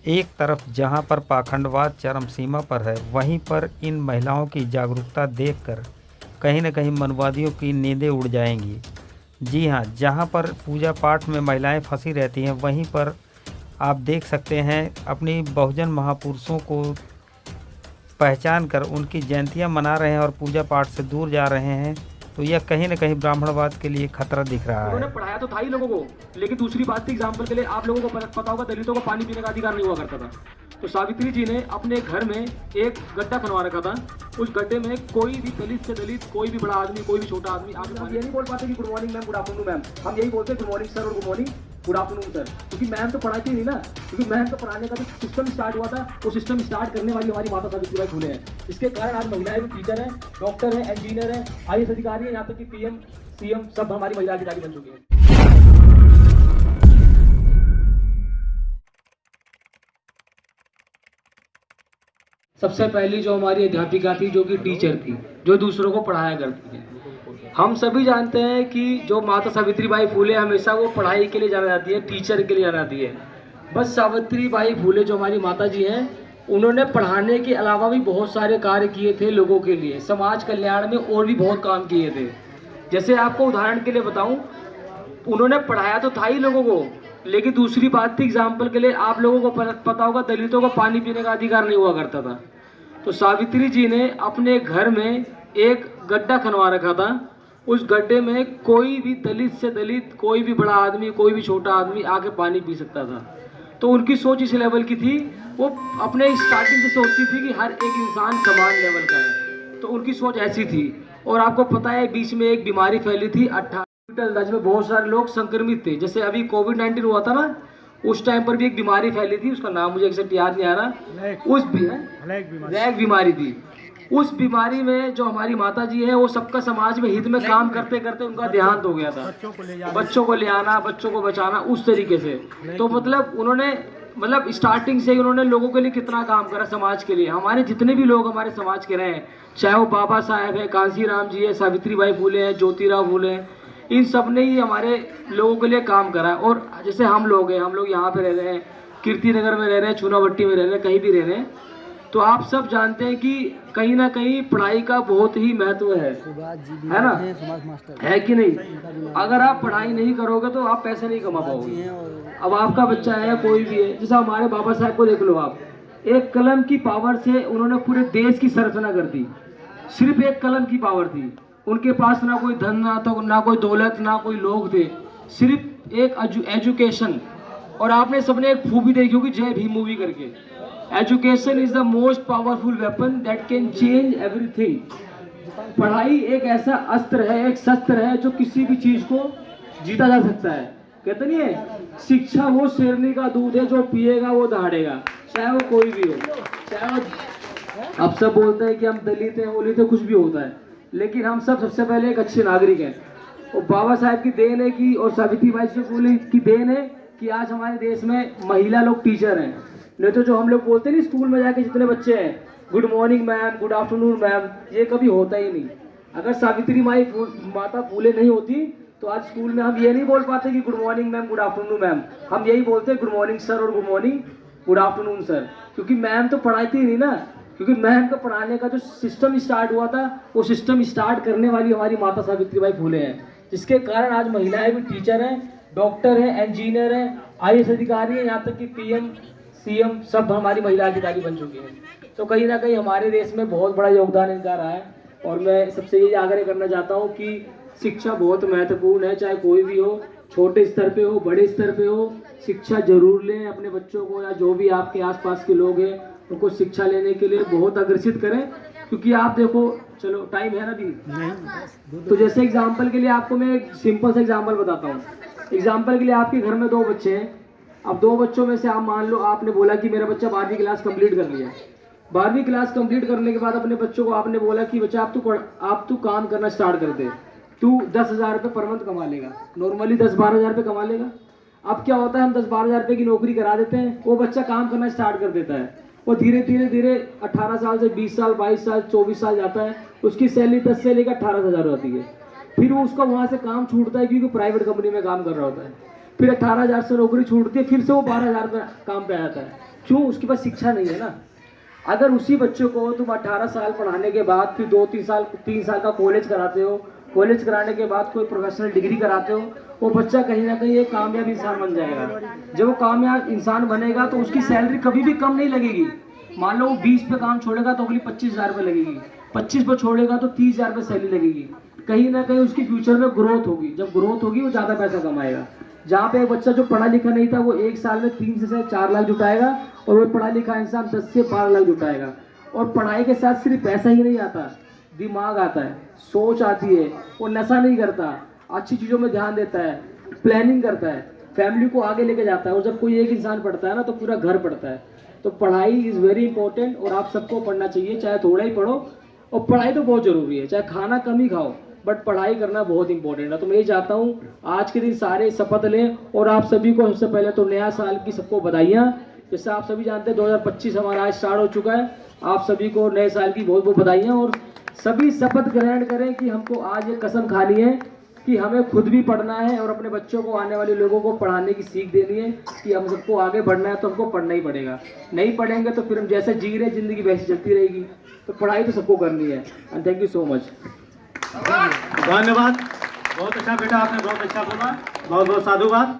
एक तरफ जहां पर पाखंडवाद चरम सीमा पर है, वहीं पर इन महिलाओं की जागरूकता देखकर कहीं न कहीं मनवादियों की नींदें उड़ जाएंगी। जी हाँ, जहां पर पूजा पाठ में महिलाएं फंसी रहती हैं, वहीं पर आप देख सकते हैं अपनी बहुजन महापुरुषों को पहचान कर उनकी जयंतियां मना रहे हैं और पूजा पाठ से दूर जा रहे हैं। तो यह कहीं न कहीं ब्राह्मणवाद के लिए खतरा दिख रहा उन्होंने है। पढ़ाया तो था ही लोगों को, लेकिन दूसरी बात थी, एग्जाम्पल के लिए आप लोगों को पता होगा दलितों को पानी पीने का अधिकार नहीं हुआ करता था। तो सावित्री जी ने अपने घर में एक गड्ढा बनवा रखा था। उस गड्ढे में कोई भी दलित से दलित, कोई भी बड़ा आदमी, कोई भी छोटा आदमी, हम ये नहीं बोल पाते कि good morning ma'am, good afternoon ma'am, हम यही बोलते हैं गुड मॉर्निंग सर और good morning good afternoon sir, क्योंकि मैम तो पढ़ाती नहीं ना। क्योंकि मैम तो पढ़ाने का जो सिस्टम स्टार्ट हुआ था, वो सिस्टम स्टार्ट करने वाली हमारी माता सावित्रीबाई फुले हैं। इसके कारण आज महिलाएं भी टीचर हैं, डॉक्टर हैं, इंजीनियर हैं, IAS अधिकारी हैं, यहाँ तक कि PM, CM सब हमारी महिला अधिकारी बन चुके हैं। सबसे पहली जो हमारी अध्यापिका थी, जो कि टीचर थी, जो दूसरों को पढ़ाया करती थी। हम सभी जानते हैं कि जो माता सावित्रीबाई फुले हमेशा वो पढ़ाई के लिए जाना जाती है, टीचर के लिए जाना जाती है। बस सावित्रीबाई फुले जो हमारी माता जी हैं, उन्होंने पढ़ाने के अलावा भी बहुत सारे कार्य किए थे लोगों के लिए, समाज कल्याण में और भी बहुत काम किए थे। जैसे आपको उदाहरण के लिए बताऊं, उन्होंने पढ़ाया तो था ही लोगों को, लेकिन दूसरी बात थी, एग्जाम्पल के लिए आप लोगों को पता होगा दलितों को पानी पीने का अधिकार नहीं हुआ करता था। तो सावित्री जी ने अपने घर में एक गड्ढा खनवा रखा था। उस गड्ढे में कोई भी दलित से दलित, कोई भी बड़ा आदमी, कोई भी छोटा आदमी आके पानी पी सकता था। तो उनकी सोच इस लेवल की थी, वो अपने स्टार्टिंग से सोचती थी कि हर एक इंसान समान लेवल का है। तो उनकी सोच ऐसी थी। और आपको पता है बीच में एक बीमारी फैली थी 18 में बहुत सारे लोग संक्रमित थे। जैसे अभी कोविड-19 हुआ था ना, उस टाइम पर भी एक बीमारी फैली थी, उसका नाम मुझे एग्जैक्ट याद नहीं आ रहा। उस रैग बीमारी थी। उस बीमारी में जो हमारी माता जी है, वो सबका समाज में हित में काम करते करते उनका देहांत हो गया था। बच्चों को ले आना, बच्चों को बचाना, उस तरीके से। तो मतलब उन्होंने स्टार्टिंग से ही उन्होंने लोगों के लिए कितना काम करा, समाज के लिए। हमारे जितने भी लोग हमारे समाज के रहे हैं, चाहे वो बाबा साहेब है, कांसीराम जी है, सावित्रीबाई फुले हैं, ज्योतिराव फुले हैं, इन सब ने ही हमारे लोगों के लिए काम करा। और जैसे हम लोग हैं, हम लोग यहाँ पे रह रहे हैं, कीर्ति नगर में रह रहे हैं, चूनाभट्टी में रह रहे हैं, कहीं भी रह रहे हैं, तो आप सब जानते हैं कि कहीं ना कहीं पढ़ाई का बहुत ही महत्व है ना? है कि नहीं? अगर आप पढ़ाई नहीं करोगे तो आप पैसे नहीं कमा पाओगे। अब आपका बच्चा है, कोई भी है, जैसा हमारे बाबा साहब को देख लो आप, एक कलम की पावर से उन्होंने पूरे देश की संरचना कर दी। सिर्फ एक कलम की पावर थी। उनके पास ना कोई धन, ना कोई दौलत, ना कोई लोग थे, सिर्फ एक एजुकेशन। और आपने सबने एक मूवी देखी होगी, जय भीम मूवी करके। Education is the most powerful weapon that can change everything. पढ़ाई एक ऐसा अस्त्र है, एक शस्त्र है, जो किसी भी चीज को जीता जा सकता है। कहते नहीं है, शिक्षा वो शेरनी का दूध है, जो पिएगा वो दहाड़ेगा, चाहे वो कोई भी हो। चाहे वो, अब सब बोलते हैं कि हम दलित हैं, वोलित हैं, कुछ भी होता है, लेकिन हम सब सबसे पहले एक अच्छे नागरिक हैं। और बाबा साहब की देन है कि, और सावित्रीबाई फुले की देन है कि आज हमारे देश में महिला लोग टीचर हैं। नहीं तो जो हम लोग बोलते नहीं स्कूल में जाके जितने बच्चे हैं, good morning ma'am, good afternoon ma'am, ये कभी होता ही नहीं। अगर सावित्रीबाई माता फुले नहीं होती तो आज स्कूल में हम ये नहीं बोल पाते कि good morning ma'am, good afternoon ma'am, हम यही बोलते गुड मॉर्निंग सर और good morning good afternoon sir. क्योंकि मैम तो पढ़ाती ही नहीं ना, क्योंकि मैम को पढ़ाने का जो सिस्टम स्टार्ट हुआ था, वो सिस्टम स्टार्ट करने वाली हमारी माता सावित्रीबाई फुले हैं, जिसके कारण आज महिलाएं भी टीचर हैं, डॉक्टर हैं, इंजीनियर हैं, IAS अधिकारी हैं, यहाँ तक कि PM, CM सब हमारी महिला अधिकारी बन चुकी हैं। तो कहीं ना कहीं हमारे देश में बहुत बड़ा योगदान इनका रहा है। और मैं सबसे ये आग्रह करना चाहता हूँ कि शिक्षा बहुत महत्वपूर्ण है, चाहे कोई भी हो, छोटे स्तर पे हो, बड़े स्तर पे हो, शिक्षा जरूर लें। अपने बच्चों को या जो भी आपके आसपास के लोग हैं, उनको शिक्षा लेने के लिए बहुत अग्रसित करें। क्योंकि आप देखो, चलो टाइम है ना अभी, तो जैसे एग्जाम्पल के लिए आपको मैं एक सिंपल सा एग्जाम्पल बताता हूँ। एग्जाम्पल के लिए आपके घर में 2 बच्चे हैं। अब 2 बच्चों में से आप मान लो, आपने बोला कि मेरा बच्चा 12वीं क्लास कंप्लीट कर लिया। 12वीं क्लास कंप्लीट करने के बाद अपने बच्चों को आपने बोला कि बच्चा आप तू काम करना स्टार्ट कर दे, तू 10,000 रुपये पर मंथ कमा लेगा। नॉर्मली 10-12 हज़ार रुपये कमा लेगा। अब क्या होता है, हम 10-12 हज़ार रुपये की नौकरी करा देते हैं, वो बच्चा काम करना स्टार्ट कर देता है। वो धीरे धीरे 18 साल से 20 साल, 22 साल, 24 साल जाता है, उसकी सैलरी 10 से लेकर 18,000 होती है। फिर वो उसका वहाँ से काम छूटता है, क्योंकि प्राइवेट कंपनी में काम कर रहा होता है। फिर 18,000 से नौकरी छूटती है, फिर से वो 12,000 काम पे आता है। क्यों? उसके पास शिक्षा नहीं है ना। अगर उसी बच्चे को तुम 18 साल पढ़ाने के बाद फिर 3 साल का कॉलेज कराते हो, कॉलेज कराने के बाद कोई प्रोफेशनल डिग्री कराते हो, वो बच्चा कहीं ना कहीं एक कामयाब इंसान बन जाएगा। जब वो कामयाब इंसान बनेगा तो उसकी सैलरी कभी भी कम नहीं लगेगी। मान लो वो 20 पे काम छोड़ेगा तो अगली 25,000 रुपये लगेगी, 25 पे छोड़ेगा तो 30,000 रुपये सैलरी लगेगी। कहीं ना कहीं उसकी फ्यूचर में ग्रोथ होगी, जब ग्रोथ होगी वो ज़्यादा पैसा कमाएगा। जहाँ पे एक बच्चा जो पढ़ा लिखा नहीं था वो 1 साल में 3 से 4 लाख जुटाएगा, और वो पढ़ा लिखा इंसान 10 से 12 लाख जुटाएगा। और पढ़ाई के साथ सिर्फ पैसा ही नहीं आता, दिमाग आता है, सोच आती है, वो नशा नहीं करता, अच्छी चीज़ों में ध्यान देता है, प्लानिंग करता है, फैमिली को आगे लेके जाता है। और जब कोई एक इंसान पढ़ता है ना तो पूरा घर पढ़ता है। तो पढ़ाई इज़ वेरी इंपॉर्टेंट, और आप सबको पढ़ना चाहिए, चाहे थोड़ा ही पढ़ो। और पढ़ाई तो बहुत ज़रूरी है, चाहे खाना कम ही खाओ, बट पढ़ाई करना बहुत इंपॉर्टेंट है। तो मैं ये चाहता हूँ आज के दिन सारे शपथ लें, और आप सभी को सबसे पहले तो नया साल की सबको बधाइयाँ। जैसे आप सभी जानते हैं 2025 हमारा आज स्टार्ट हो चुका है। आप सभी को नए साल की बहुत बहुत बधाइयाँ, और सभी शपथ ग्रहण करें कि हमको आज ये कसम खानी है कि हमें खुद भी पढ़ना है और अपने बच्चों को, आने वाले लोगों को पढ़ाने की सीख देनी है कि हम सबको आगे बढ़ना है तो हमको पढ़ना ही पड़ेगा। नहीं पढ़ेंगे तो फिर हम जैसे जी रहे ज़िंदगी वैसी चलती रहेगी। तो पढ़ाई तो सबको करनी है। And thank you so much. धन्यवाद। बहुत अच्छा बेटा, आपने बहुत अच्छा बोला। बहुत बहुत साधुवाद।